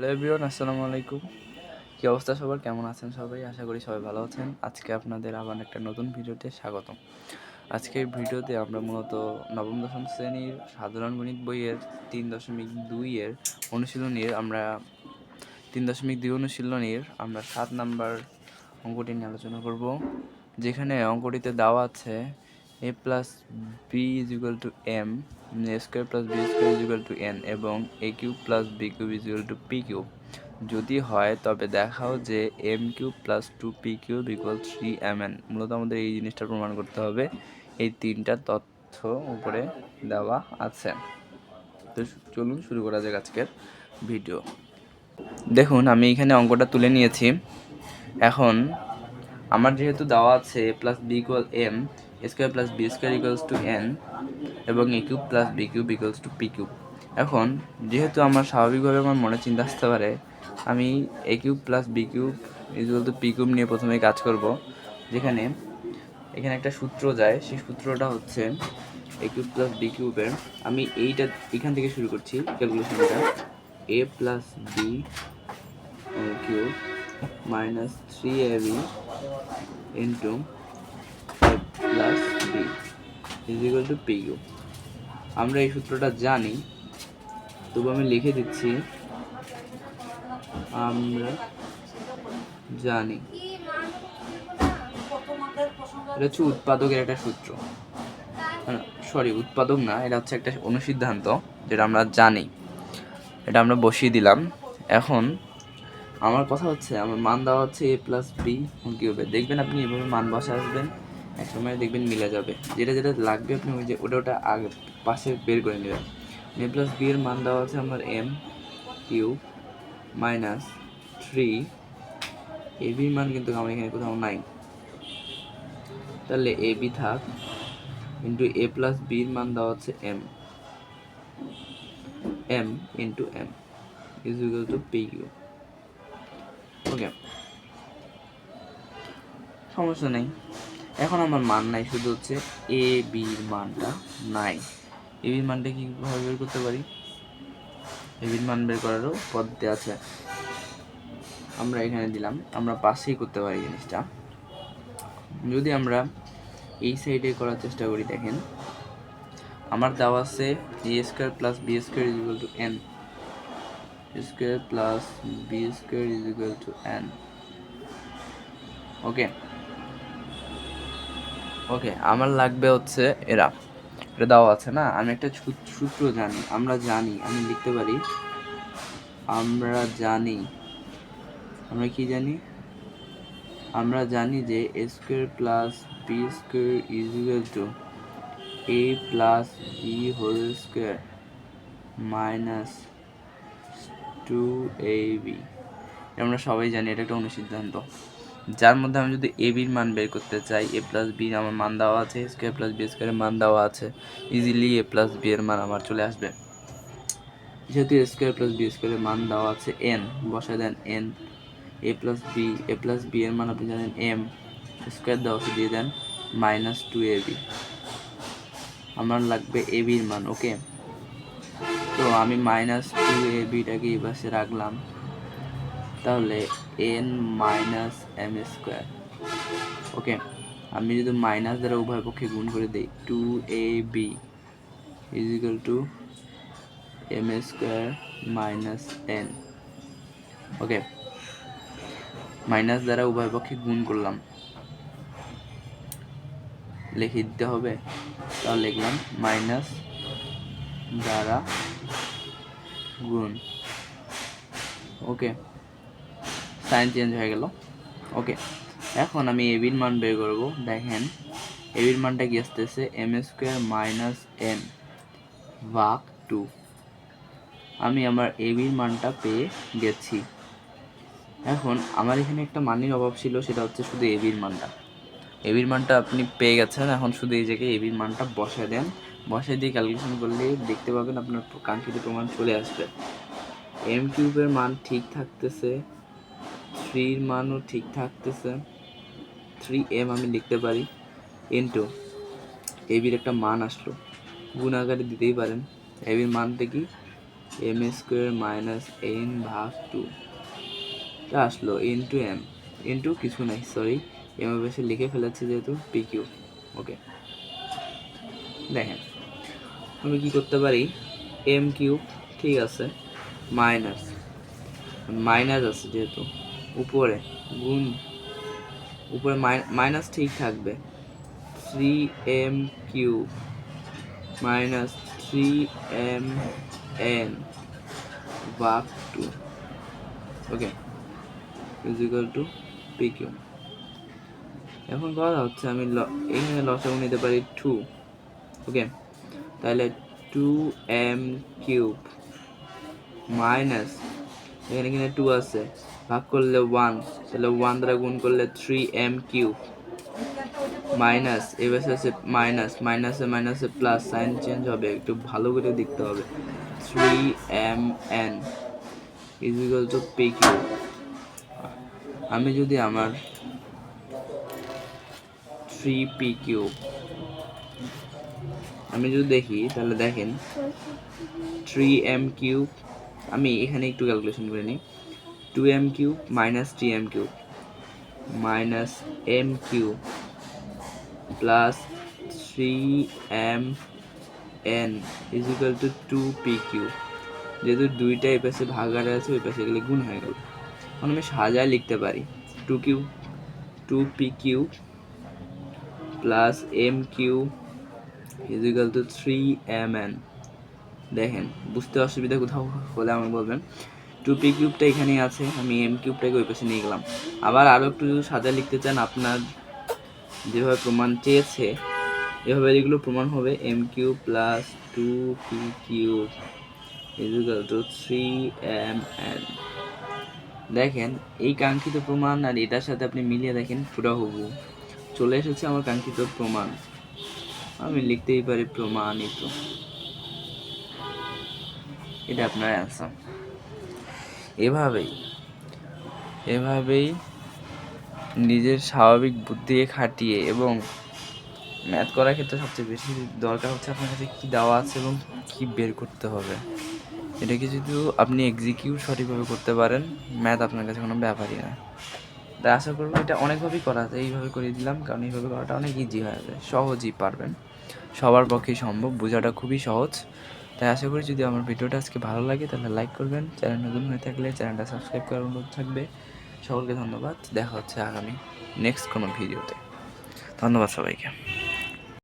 Hello everyone, আসসালামু আলাইকুম। কী অবস্থা সবার, কেমন আছেন সবাই? আশা করি সবাই ভালো আছেন। আজকে আপনাদের আবার একটা নতুন ভিডিওতে স্বাগতম। আজকের ভিডিওতে আমরা মূলত নবম দশম শ্রেণীর সাধারণ গণিত বইয়ের 3.2 এর অনুশীলনীর আমরা 3.2 অনুশীলনীর আমরা 7 নাম্বার অঙ্কটি নিয়ে আলোচনা করব, যেখানে অঙ্কটিতে দেওয়া আছে a plus B is equal to M, A square plus B square is equal to N এবং A cube plus B cube is equal to P cube. যদি হয় তবে দেখাও যে M cube plus 2 P cube equal 3 mn। মূলত আমাদের এই জিনিসটা প্রমাণ করতে হবে। এই তিনটা তথ্য উপরে দেওয়া আছে। তো চলুন শুরু করা যাক আজকের ভিডিও। দেখুন, আমি এখানে অঙ্কটা তুলে নিয়েছি। এখন আমার যেহেতু দেওয়া আছে A plus B equal M, A square plus B square equals to N এবং A cube plus B cube equals to P cube. এখন যেহেতু আমার স্বাভাবিকভাবে আমার মনে চিন্তা আসতে পারে আমি A cube plus B cube equal to P cube নিয়ে প্রথমে কাজ করব, যেখানে এখানে একটা সূত্র যায়। সেই সূত্রটা হচ্ছে এ কিউব প্লাস বি কিউবের, আমি এইটা এখান থেকে শুরু করছি ক্যালকুলেশনটা। A plus B cube minus 3ab into A plus B is equal to P cube. আমরা এই সূত্রটা জানি, তবু আমি লিখে দিচ্ছি আমরা জানি। এটা হচ্ছে উৎপাদকের একটা সূত্র, সরি উৎপাদক না, এটা হচ্ছে একটা অনুসিদ্ধান্ত যেটা আমরা জানি। এটা আমরা বসিয়ে দিলাম। এখন আমার কথা হচ্ছে, আমার মান দেওয়া হচ্ছে এ প্লাস বি কিউবে। দেখবেন আপনি এভাবে মান বসে আসবেন, এক সময় দেখবেন মিলে যাবে। যেটা যেটা লাগবে আপনি ওই যে ওটা আগে পাশে বের করে নেবেন। এ প্লাস বি এর মান দেওয়া আছে আমার এম কিউব মাইনাস 3, এ বির মান কিন্তু আমার এখানে কোথাও নাই, তাহলে এ বি থাক, ইন্টু এ প্লাস বির মান দেওয়া হচ্ছে M, M into M is equal to P Q. Okay, সমস্যা নেই। এখন আমার মান নাই, শুধু হচ্ছে এ বির মানটা নাই। এ বির মানটা কীভাবে বের করতে পারি? এ বির মান বের করারও পদ্ধতি আছে, আমরা এখানে দিলাম। আমরা পাশেই করতে পারি জিনিসটা। যদি আমরা এই সাইডে করার চেষ্টা করি, দেখেন আমার দেওয়া আছে A square plus B square is equal to N, square plus B square is equal to N. Okay okay, আমার লাগবে হচ্ছে এটা দেওয়া আছে না। আমি একটা সূত্র জানি, আমরা জানি, আমি লিখতে পারি আমরা জানি। আমরা কি জানি? আমরা জানি যে A square plus B square is equal to A plus B whole square minus 2ab। আমরা সবাই জানি এটা একটা অনুসিদ্ধান্ত, যার মধ্যে আমি যদি এ বির মান বের করতে চাই, এ প্লাস বি আমার মান দেওয়া আছে, স্কোয়ার প্লাস বি স্কোয়ারের মান দেওয়া আছে, ইজিলি এ প্লাস বি এর মান আমার চলে আসবে। যেহেতু এ স্কোয়ার প্লাস বি স্কোয়ারের মান দেওয়া আছে এন, বসায় দেন এন। এ প্লাস বি এর মান আপনি জানেন এম, স্কোয়ার দেওয়া আছে, দিয়ে দেন মাইনাস 2ab। আমার লাগবে এ বির মান। ওকে, তো আমি মাইনাস 2abটাকে এই পাশে রাখলাম, তাহলে এন মাইনাস এম স্কোয়ার। ওকে, আমি যদি মাইনাস দ্বারা উভয় পক্ষে গুণ করে দিই, 2ab is equal to m square minus n. Okay, minus দ্বারা উভয় পক্ষে গুণ করলাম, লিখে দিতে হবে। তাহলে লিখলাম মাইনাস দ্বারা গুণ। ওকে, সাইন চেঞ্জ হয়ে গেল। ওকে, এখন আমি এ বির মান বের করবো। দেখেন এ বির মানটা কি আসতেছে, এম স্কোয়ার মাইনাস এন ভাগ 2। আমি আমার এ বির মানটা পেয়ে গেছি। এখন আমার এখানে একটা মানের অভাব ছিল, সেটা হচ্ছে শুধু এ বির মানটা। এ বির মানটা আপনি পেয়ে গেছেন, এখন শুধু এই জায়গায় এ বির মানটা বসায় দেন। বসায় দিয়ে ক্যালকুলেশন করলে দেখতে পাবেন আপনার কাঙ্ক্ষিত প্রমাণ চলে আসবে। এম কিউবের মান ঠিক থাকতেছে, 3 মানও ঠিক থাকতেছে, 3m আমি লিখতে পারি, ইন্টু এ বির একটা মান আসলো, গুণ আকারে দিতেই পারেন। এ বির মানটা কি এম স্কোয়ার মাইনাস এন ভাগ 2 আসলো ইন্টু এম ইন্টু কিছু নাই, সরি এম বেশি লিখে ফেলেছে যেহেতু পি কিউ। ওকে, দেখেন আমি কি করতে পারি, এম কিউব ঠিক আছে মাইনাস মাইনাস আছে যেহেতু উপরে গুণ, উপরে মাইনাস ঠিক থাকবে, 3m কিউব মাইনাস 3mn ভাগ 2, okay, is equal to P Q. এখন কথা হচ্ছে আমি এখানে লসাগু নিতে পারি 2, ওকে, তাহলে 2m কিউব মাইনাস এখানে কিনা 2 আছে, ভাগ করলে 1, তাহলে 1 দ্বারা গুণ করলে 3m কিউব মাইনাস এবার আছে মাইনাস মাইনাসে মাইনাসে প্লাস, সাইন চেঞ্জ হবে, একটু ভালো করে দেখতে হবে, 3mn is equal to P q. আমি যদি আমার 3p কিউব আমি যদি দেখি তাহলে দেখেন 3m কিউব, আমি এখানে একটু ক্যালকুলেশন করে নিই, 2m cube minus 3m cube minus m cube plus 3mn is equal two 2p cube. যেহেতু দুইটা এই পাশে ভাগারে আছে ওই পাশে গেলে গুণ হয়ে গেল, এখন আমি সাজায় লিখতে পারি 2p cube plus m cube is equal two 3mn। দেখেন বুঝতে অসুবিধা কোথাও হলে আমি বলবেন, 2p কিউবটা এখানেই আছে, আমি m কিউবটাকে ওই পাশে নিয়ে গেলাম। আবার আরও একটু যদি সাজা লিখতে চান আপনার যেভাবে প্রমাণ চেয়েছে এভাবে এগুলো প্রমাণ হবে, m cube plus 2p cube is equal two 3mn। দেখেন এই কাঙ্ক্ষিত প্রমাণ আর এটার সাথে আপনি মিলিয়ে দেখেন পুরো হুবহু চলে এসেছে আমার কাঙ্ক্ষিত প্রমাণ। আমি লিখতেই পারি প্রমাণিত, এটা আপনার অ্যান্সার। এভাবেই নিজের স্বাভাবিক বুদ্ধি খাটিয়ে এবং ম্যাথ করার ক্ষেত্রে সবচেয়ে বেশি দরকার হচ্ছে আপনার কাছে কী দেওয়া আছে এবং কী বের করতে হবে। এটাকে যদি আপনি এক্সিকিউট সঠিকভাবে করতে পারেন, ম্যাথ আপনার কাছে কোনো ব্যাপারই না। তাই আশা করবো এটা অনেকভাবেই করা যায়, এইভাবে করে দিলাম কারণ এইভাবে করাটা অনেক ইজি হয়ে যায়, সহজেই পারবেন, সবার পক্ষেই সম্ভব, বোঝাটা খুবই সহজ। তাই আশা করি যদি আমার ভিডিওটা আজকে ভালো লাগে তাহলে লাইক করবেন, চ্যানেল নতুন হয়ে থাকলে চ্যানেলটা সাবস্ক্রাইব করার অনুরোধ থাকবে। সকলকে ধন্যবাদ, দেখা হচ্ছে আগামী নেক্সট কোনো ভিডিওতে। ধন্যবাদ সবাইকে।